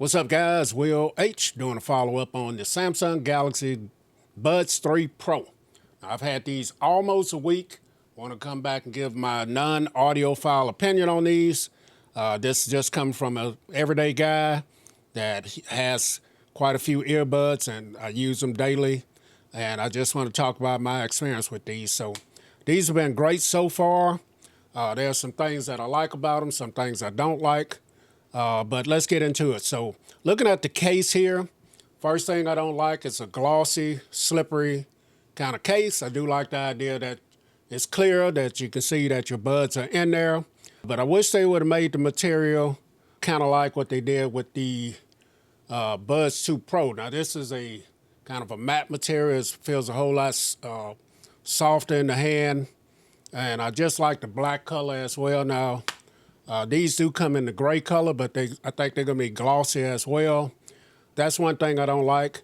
What's up, guys? Will H doing a follow-up on the Samsung Galaxy Buds 3 Pro. Now, I've had these almost a week. Want to come back and give my non-audiophile opinion on these. This just comes from an everyday guy that has quite a few earbuds, and I use them daily. And I just want to talk about my experience with these. So these have been great so far. There's some things that I like about them, some things I don't like. But let's get into it. So looking at the case here, first thing I don't like is a glossy, slippery kind of case. I do like the idea that it's clear, that you can see that your buds are in there. But I wish they would have made the material kind of like what they did with the Buds 2 Pro. Now this is a kind of a matte material. It feels a whole lot softer in the hand. And I just like the black color as well. Now, these do come in the gray color, but I think they're going to be glossy as well. That's one thing I don't like.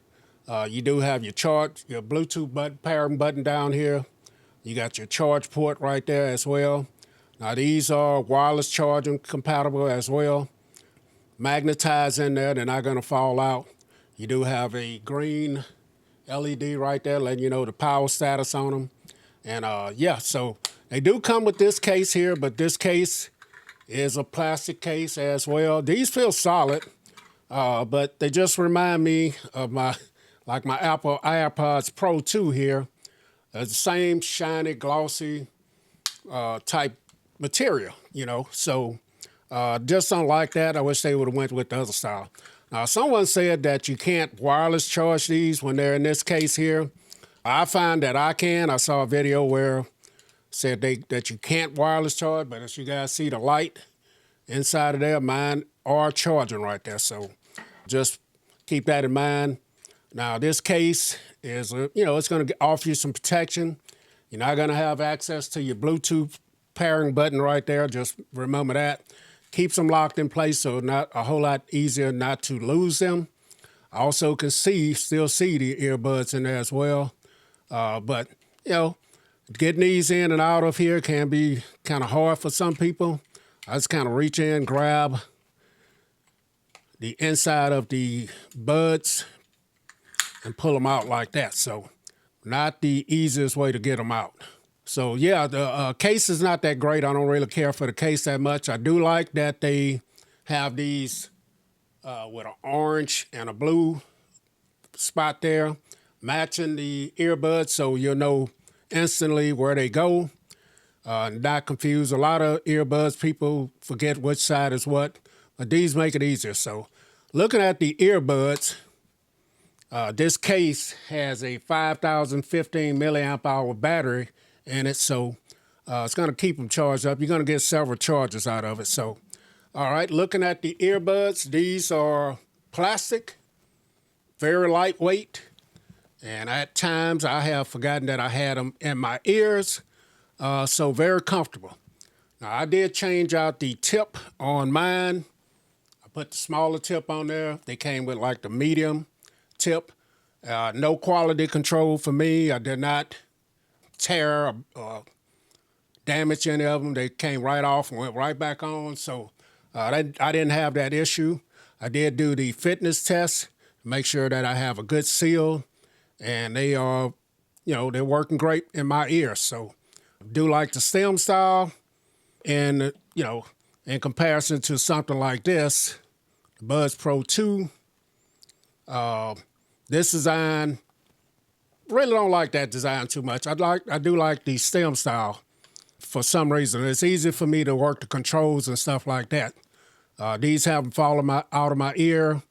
You do have your Bluetooth pairing button down here. You got your charge port right there as well. Now, these are wireless charging compatible as well. Magnetized in there, they're not going to fall out. You do have a green LED right there letting you know the power status on them. And yeah, so they do come with this case here, but this case is a plastic case as well. These feel solid, but they just remind me of my Apple AirPods Pro 2 here. The same shiny, glossy type material, you know. So just don't like that. I wish they would have went with the other style. Now, someone said that you can't wireless charge these when they're in this case here. I find that I can. I saw a video where said that you can't wireless charge, but as you guys see the light inside of there, mine are charging right there. So just keep that in mind. Now this case is, it's going to offer you some protection. You're not going to have access to your Bluetooth pairing button right there. Just remember that. Keeps them locked in place, so not a whole lot easier not to lose them. I also can still see the earbuds in there as well. But, getting these in and out of here can be kind of hard for some people. I just kind of reach in, grab the inside of the buds and pull them out like that. So not the easiest way to get them out. So yeah, the case is not that great. I don't really care for the case that much. I do like that they have these with an orange and a blue spot there, matching the earbuds, so you'll know instantly where they go. Not confused. A lot of earbuds, people forget which side is what, but these make it easier. So looking at the earbuds, this case has a 5,015 milliamp hour battery in it, so it's going to keep them charged up. You're going to get several charges out of it. So, all right, looking at the earbuds, these are plastic, very lightweight. And at times, I have forgotten that I had them in my ears, so very comfortable. Now, I did change out the tip on mine. I put the smaller tip on there. They came with like the medium tip. No quality control for me. I did not tear or damage any of them. They came right off and went right back on, so I didn't have that issue. I did do the fitness test, make sure that I have a good seal. And they are, they're working great in my ears. So I do like the stem style. And, in comparison to something like this, the Buds Pro 2, this design, really don't like that design too much. I do like the stem style for some reason. It's easy for me to work the controls and stuff like that. These haven't fallen out of my ear,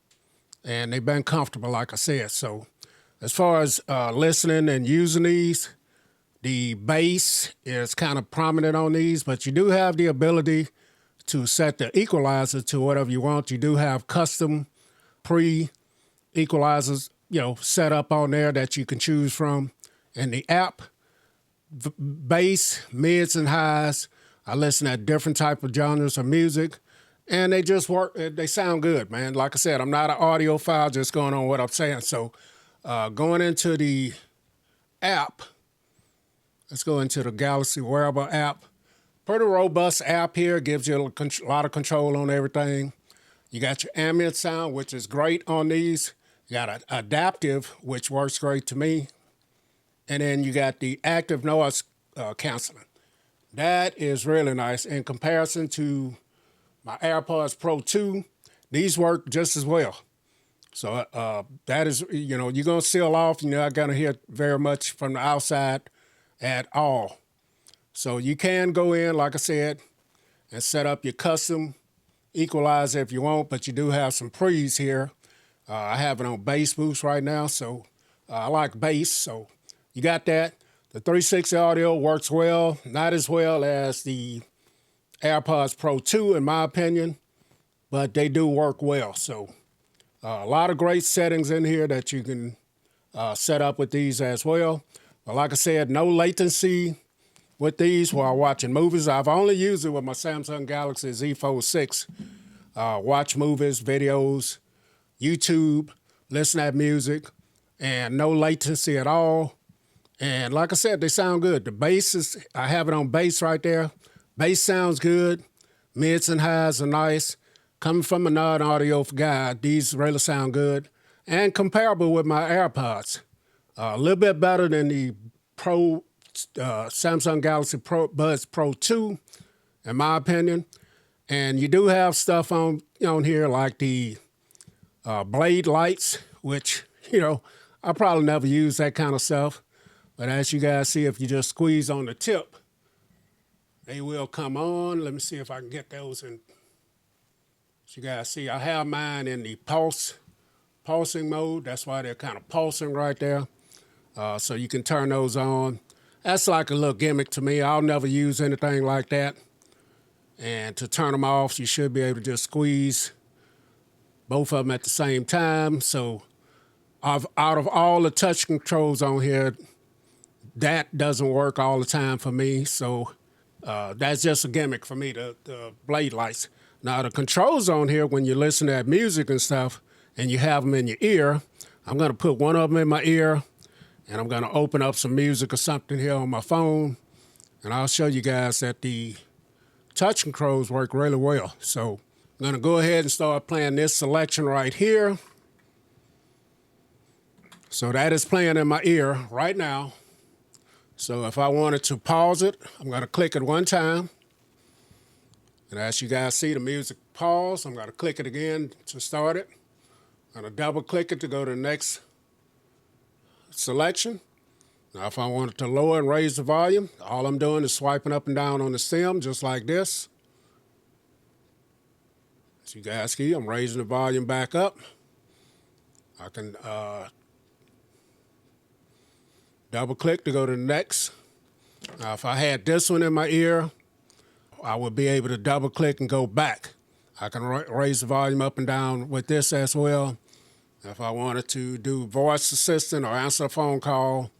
and they've been comfortable, like I said. So as far as listening and using these, the bass is kind of prominent on these, but you do have the ability to set the equalizer to whatever you want. You do have custom pre-equalizers, set up on there that you can choose from in the app. Bass, mids, and highs. I listen at different type of genres of music, and they just work. They sound good, man. Like I said, I'm not an audiophile, just going on what I'm saying. So going into the app, let's go into the Galaxy Wearable app. Pretty robust app here. Gives you a lot of control on everything. You got your ambient sound, which is great on these. You got an adaptive, which works great to me. And then you got the active noise canceling. That is really nice in comparison to my AirPods Pro 2. These work just as well. So that is, you're going to seal off. You're not going to hear very much from the outside at all. So you can go in, like I said, and set up your custom equalizer if you want, but you do have some pre's here. I have it on bass boost right now, so I like bass, so you got that. The 360 audio works well, not as well as the AirPods Pro 2 in my opinion, but they do work well. So a lot of great settings in here that you can set up with these as well. But like I said, no latency with these while watching movies. I've only used it with my Samsung Galaxy Z Fold 6. Watch movies, videos, YouTube, listen to music, and no latency at all. And like I said, they sound good. The bass is, I have it on bass right there. Bass sounds good. Mids and highs are nice. Coming from a non-audio guy, these really sound good. And comparable with my AirPods. A little bit better than the Samsung Galaxy Buds Pro 2, in my opinion. And you do have stuff on here like the blade lights, which, I probably never use that kind of stuff. But as you guys see, if you just squeeze on the tip, they will come on. Let me see if I can get those in. As you guys see, I have mine in the pulsing mode. That's why they're kind of pulsing right there. So you can turn those on. That's like a little gimmick to me. I'll never use anything like that. And to turn them off, you should be able to just squeeze both of them at the same time. So out of all the touch controls on here, that doesn't work all the time for me. So that's just a gimmick for me, the blade lights. Now, the controls on here, when you listen to that music and stuff, and you have them in your ear, I'm going to put one of them in my ear, and I'm going to open up some music or something here on my phone, and I'll show you guys that the touch controls work really well. So I'm going to go ahead and start playing this selection right here. So that is playing in my ear right now. So if I wanted to pause it, I'm going to click it one time. And as you guys see, the music pause. I'm going to click it again to start it. I'm going to double click it to go to the next selection. Now, if I wanted to lower and raise the volume, all I'm doing is swiping up and down on the stem, just like this. As you guys see, I'm raising the volume back up. I can double click to go to the next. Now, if I had this one in my ear, I would be able to double click and go back. I can raise the volume up and down with this as well. If I wanted to do voice assistant or answer a phone call,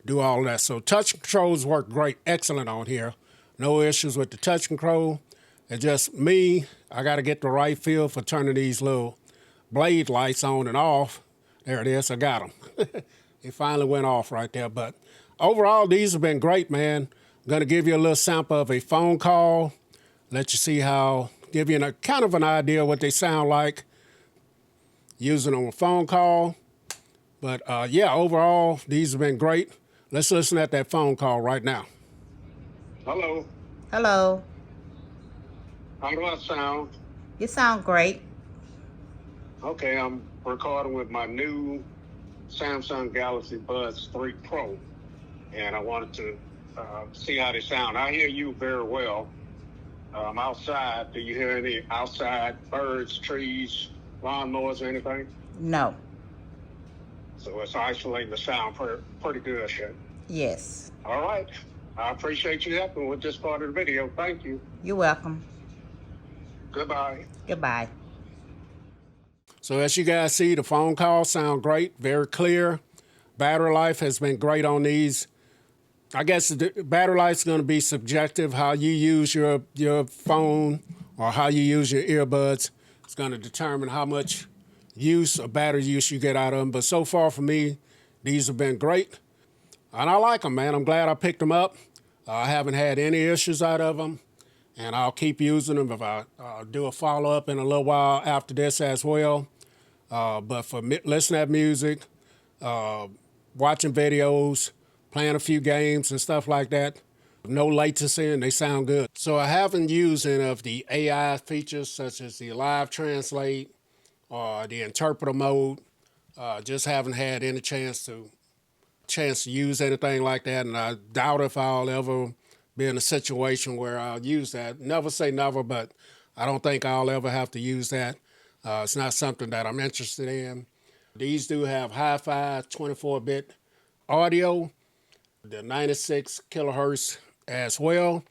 do all that. So touch controls work great, excellent on here. No issues with the touch control. It's just me, I got to get the right feel for turning these little blade lights on and off. There it is, I got them. It finally went off right there. But overall, these have been great, man. I'm going to give you a little sample of a phone call, let you see how, give you kind of an idea what they sound like using on a phone call. But yeah, overall, these have been great. Let's listen at that phone call right now. Hello. Hello. How do I sound? You sound great. Okay, I'm recording with my new Samsung Galaxy Buds 3 Pro, and I wanted to see how they sound. I hear you very well. Outside, do you hear any outside birds, trees, lawnmowers, or anything? No. So it's isolating the sound pretty good, sure. Yes. All right. I appreciate you helping with this part of the video. Thank you. You're welcome. Goodbye. Goodbye. So as you guys see, the phone calls sound great, very clear. Battery life has been great on these. I guess the battery life is going to be subjective. How you use your phone or how you use your earbuds is going to determine how much use or battery use you get out of them. But so far for me, these have been great. And I like them, man. I'm glad I picked them up. I haven't had any issues out of them. and I'll keep using them if I do a follow up in a little while after this as well. But for listening to music, watching videos, playing a few games and stuff like that, no latency and they sound good. So I haven't used any of the AI features such as the live translate or the interpreter mode. Just haven't had any chance to use anything like that, and I doubt if I'll ever be in a situation where I'll use that. Never say never, but I don't think I'll ever have to use that. It's not something that I'm interested in. These do have hi-fi 24-bit audio, the 96 kilohertz as well.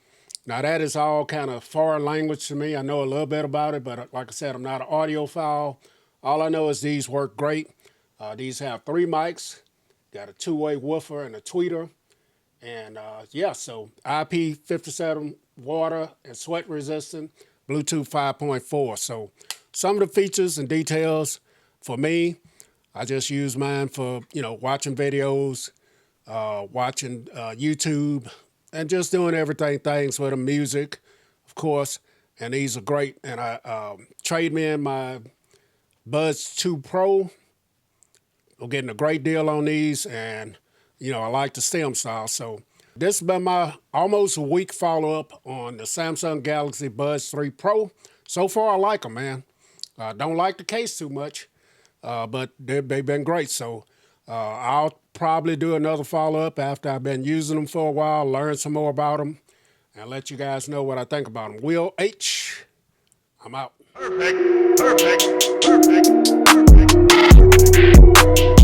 Now that is all kind of foreign language to me. I know a little bit about it, but like I said, I'm not an audiophile. All I know is these work great. These have 3 mics, got a 2-way woofer and a tweeter. And yeah, so IP57 water and sweat resistant, Bluetooth 5.4. So some of the features and details for me, I just use mine for, watching videos, watching YouTube, and just doing things with the music, of course. And these are great. And I trade me in my Buds3 Pro. I'm getting a great deal on these, and I like the STEM style. So this has been my almost a week follow-up on the Samsung Galaxy Buds 3 Pro. So far, I like them, man. Don't like the case too much, but they've been great. So I'll probably do another follow-up after I've been using them for a while, learn some more about them, and let you guys know what I think about them. Will H, I'm out. Perfect, perfect, perfect, perfect, perfect.